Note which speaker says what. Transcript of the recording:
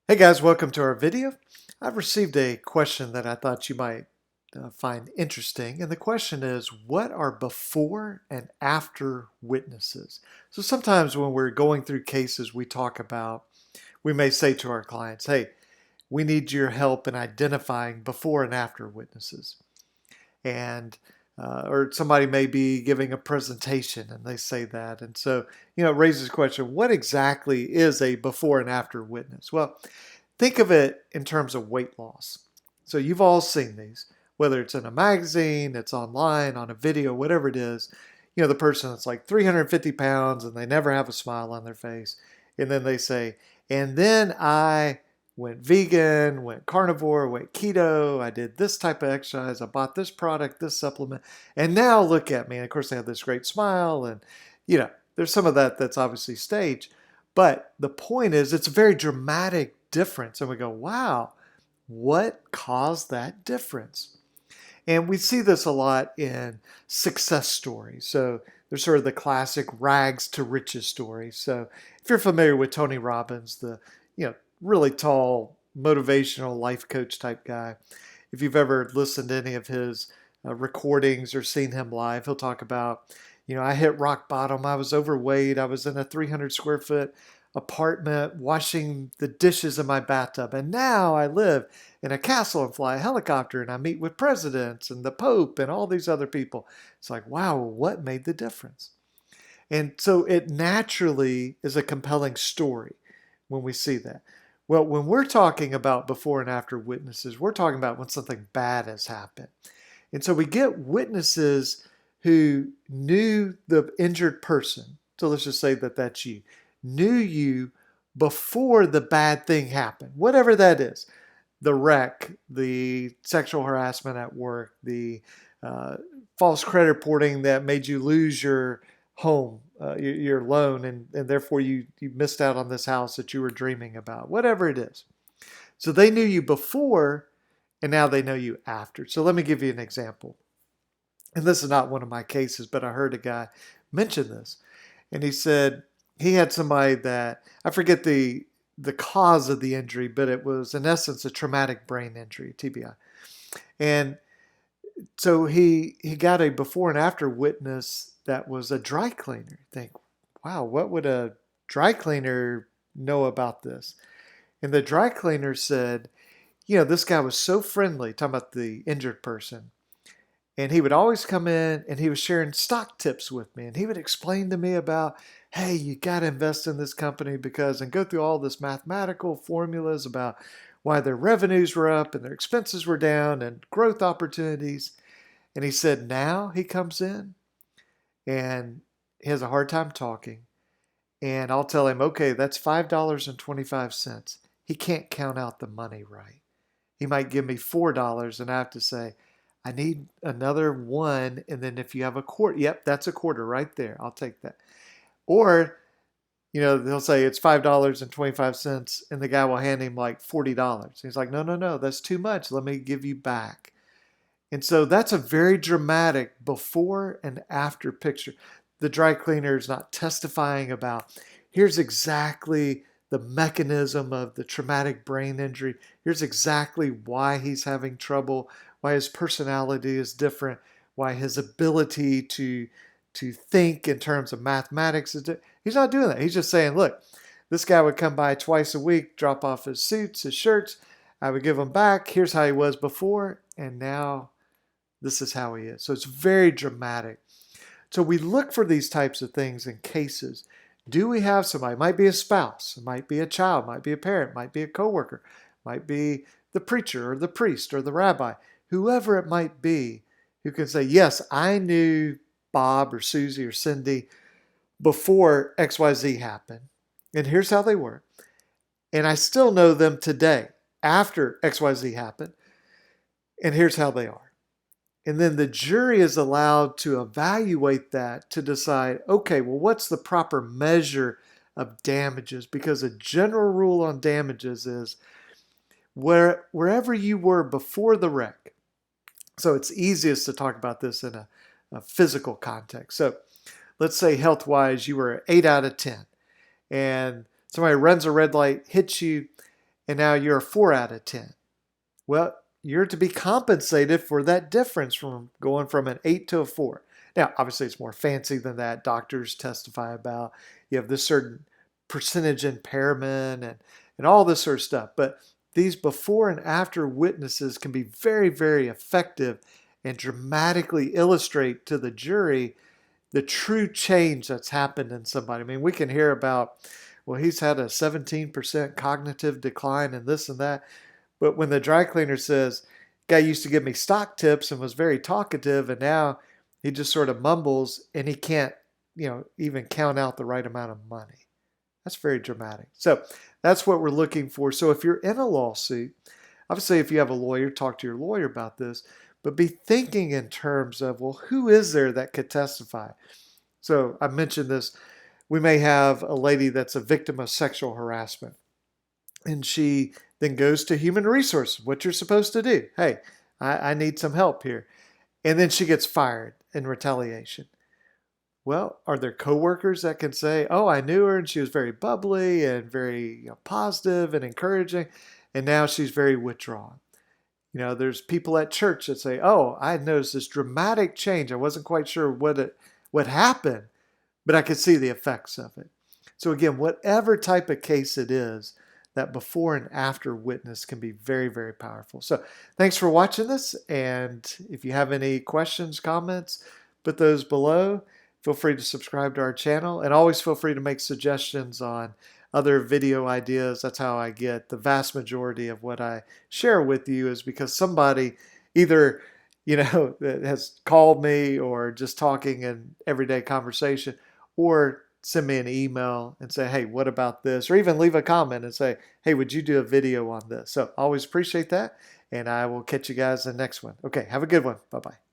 Speaker 1: Hey guys, welcome to our video. I've received a question that I thought you might find interesting. And the question is, what are before and after witnesses? So sometimes when we're going through cases we may say to our clients, hey, we need your help in identifying before and after witnesses. And or somebody may be giving a presentation and they say that. And so, it raises the question, what exactly is a before and after witness? Well, think of it in terms of weight loss. So you've all seen these, whether it's in a magazine, it's online, on a video, whatever it is. The person that's like 350 pounds and they never have a smile on their face. And then they say, and then I went vegan, went carnivore, went keto, I did this type of exercise, I bought this product, this supplement, and now look at me. And of course, they have this great smile, and there's some of that that's obviously staged. But the point is, it's a very dramatic difference. And we go, wow, what caused that difference? And we see this a lot in success stories. So there's sort of the classic rags to riches story. So if you're familiar with Tony Robbins, the really tall motivational life coach type guy, if you've ever listened to any of his recordings or seen him live, he'll talk about, I hit rock bottom. I was overweight. I was in a 300 square foot apartment washing the dishes in my bathtub. And now I live in a castle and fly a helicopter and I meet with presidents and the Pope and all these other people. It's like, wow, what made the difference? And so it naturally is a compelling story when we see that. Well, when we're talking about before and after witnesses, we're talking about when something bad has happened. And so we get witnesses who knew the injured person. So let's just say that that's you. Knew you before the bad thing happened, whatever that is. The wreck, the sexual harassment at work, the false credit reporting that made you lose your home, your loan, and therefore you missed out on this house that you were dreaming about, whatever it is. So they knew you before, and now they know you after. So let me give you an example. And this is not one of my cases, but I heard a guy mention this. And he said he had somebody that, I forget the cause of the injury, but it was in essence a traumatic brain injury, TBI. And so he got a before and after witness that was a dry cleaner. Think, wow, what would a dry cleaner know about this? And the dry cleaner said, this guy was so friendly, talking about the injured person. And he would always come in and he was sharing stock tips with me. And he would explain to me about, hey, you got to invest in this company because, and go through all this mathematical formulas about why their revenues were up and their expenses were down and growth opportunities. And he said, now he comes in and he has a hard time talking. And I'll tell him, okay, that's $5.25. He can't count out the money right. He might give me $4 and I have to say, I need another one. And then if you have a quarter, yep, that's a quarter right there. I'll take that. Or, they'll say it's $5.25 and the guy will hand him like $40. He's like, no, no, no, that's too much. Let me give you back. And so that's a very dramatic before and after picture. The dry cleaner is not testifying about, here's exactly the mechanism of the traumatic brain injury. Here's exactly why he's having trouble, why his personality is different, why his ability to think in terms of mathematics is different. He's not doing that. He's just saying, look, this guy would come by twice a week, drop off his suits, his shirts. I would give him back. Here's how he was before, and now this is how he is. So it's very dramatic. So we look for these types of things in cases. Do we have somebody? It might be a spouse, it might be a child, it might be a parent, it might be a coworker, it might be the preacher or the priest or the rabbi, whoever it might be, who can say, yes, I knew Bob or Susie or Cindy before XYZ happened. And here's how they were. And I still know them today after XYZ happened. And here's how they are. And then the jury is allowed to evaluate that to decide, okay, well, what's the proper measure of damages? Because a general rule on damages is wherever you were before the wreck. So it's easiest to talk about this in a physical context. So let's say health-wise, you were 8 out of 10. And somebody runs a red light, hits you, and now you're a 4 out of 10. Well, you're to be compensated for that difference from going from an 8 to a 4. Now, obviously, it's more fancy than that. Doctors testify about you have this certain percentage impairment and all this sort of stuff. But these before and after witnesses can be very, very effective and dramatically illustrate to the jury the true change that's happened in somebody. I mean, we can hear about, well, he's had a 17% cognitive decline and this and that. But when the dry cleaner says, guy used to give me stock tips and was very talkative, and now he just sort of mumbles and he can't, even count out the right amount of money. That's very dramatic. So that's what we're looking for. So if you're in a lawsuit, obviously if you have a lawyer, talk to your lawyer about this, but be thinking in terms of, well, who is there that could testify? So I mentioned this. We may have a lady that's a victim of sexual harassment, and she then goes to human resources, what you're supposed to do. Hey, I need some help here. And then she gets fired in retaliation. Well, are there coworkers that can say, oh, I knew her and she was very bubbly and very positive and encouraging, and now she's very withdrawn? There's people at church that say, oh, I noticed this dramatic change. I wasn't quite sure what happened, but I could see the effects of it. So again, whatever type of case it is, that before and after witness can be very, very powerful. So thanks for watching this. And if you have any questions, comments, put those below. Feel free to subscribe to our channel, and always feel free to make suggestions on other video ideas. That's how I get the vast majority of what I share with you, is because somebody either, that has called me or just talking in everyday conversation, or send me an email and say, hey, what about this? Or even leave a comment and say, hey, would you do a video on this? So always appreciate that. And I will catch you guys in the next one. Okay, have a good one. Bye-bye.